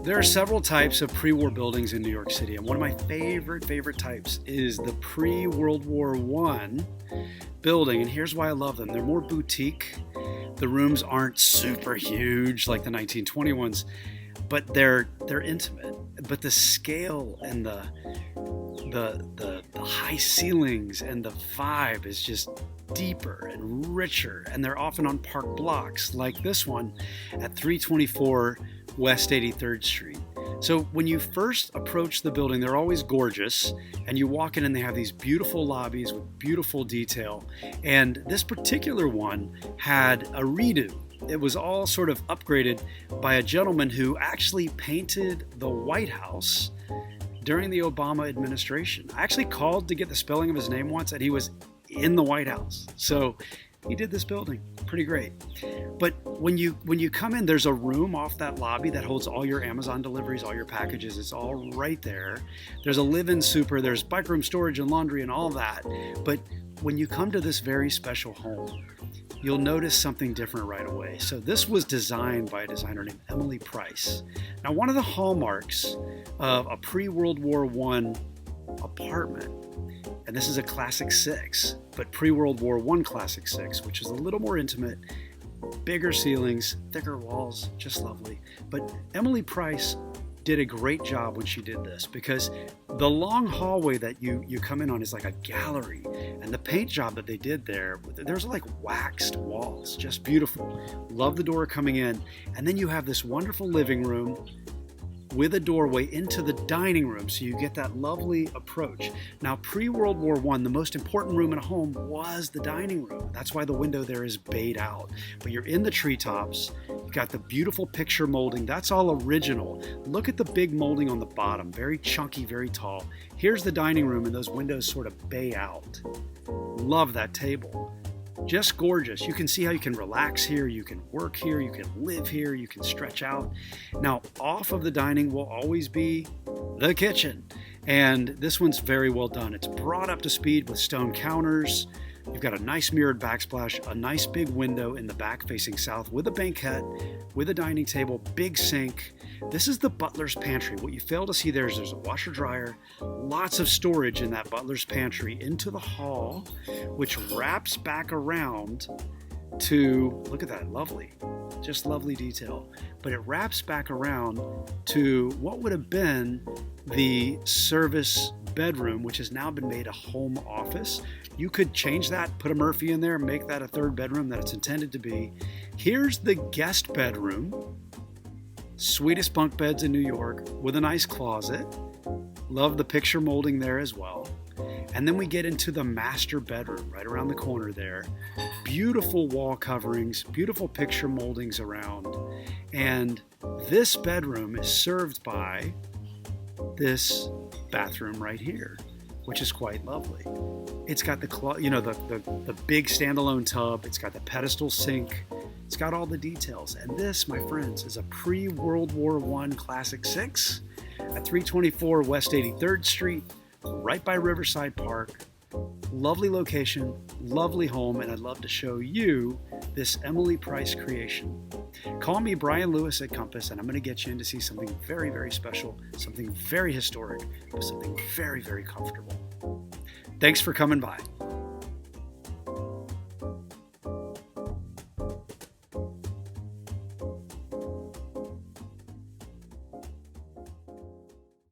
There are several types of pre-war buildings in New York City, and one of my favorite types is the pre-World War I building, and here's why I love them. They're more boutique. The rooms aren't super huge like the 1920 ones, but they're intimate. But the scale and the high ceilings and the vibe is just deeper and richer, and they're often on park blocks like this one at 324 West 83rd Street. So when you first approach the building, they're always gorgeous, and you walk in and they have these beautiful lobbies with beautiful detail. And this particular one had a redo. It was all sort of upgraded by a gentleman who actually painted the White House during the Obama administration. I actually called to get the spelling of his name once, and he was in the White House. So he did this building. Pretty great. But when you come in, there's a room off that lobby that holds all your Amazon deliveries, all your packages. It's all right there. There's a live-in super, there's bike room storage and laundry and all that. But when you come to this very special home, you'll notice something different right away. So this was designed by a designer named Emily Price. Now, one of the hallmarks of a pre-World War I apartment, and this is a classic 6, but pre-World War I classic 6, which is a little more intimate, bigger ceilings, thicker walls, just lovely. But Emily Price did a great job when she did this, because the long hallway that you come in on is like a gallery, and the paint job that they did there's like waxed walls, just beautiful. Love the door coming in, and then you have this wonderful living room with a doorway into the dining room, so you get that lovely approach. Now, pre-World War I, the most important room in a home was the dining room. That's why the window there is bayed out. But you're in the treetops, you got the beautiful picture molding, that's all original. Look at the big molding on the bottom, very chunky, very tall. Here's the dining room, and those windows sort of bay out. Love that table. Just gorgeous. You can see how you can relax here, you can work here, you can live here, you can stretch out. Now, off of the dining will always be the kitchen. And this one's very well done. It's brought up to speed with stone counters. You've got a nice mirrored backsplash, a nice big window in the back facing south with a banquette, with a dining table, big sink. This is the butler's pantry. What you fail to see there is there's a washer dryer, lots of storage in that butler's pantry into the hall, which wraps back around to, look at that, lovely, just lovely detail. But it wraps back around to what would have been the service bedroom, which has now been made a home office. You could change that, put a Murphy in there, make that a third bedroom that it's intended to be. Here's the guest bedroom. Sweetest bunk beds in New York with a nice closet. Love the picture molding there as well. And then we get into the master bedroom right around the corner there. Beautiful wall coverings, beautiful picture moldings around. And this bedroom is served by this bathroom right here, which is quite lovely. It's got the big standalone tub. It's got the pedestal sink. It's got all the details. And this, my friends, is a pre-World War I Classic 6 at 324 West 83rd Street, right by Riverside Park. Lovely location, lovely home, and I'd love to show you this Emily Price creation. Call me Brian Lewis at Compass, and I'm going to get you in to see something very, very special, something very historic, but something very, very comfortable. Thanks for coming by.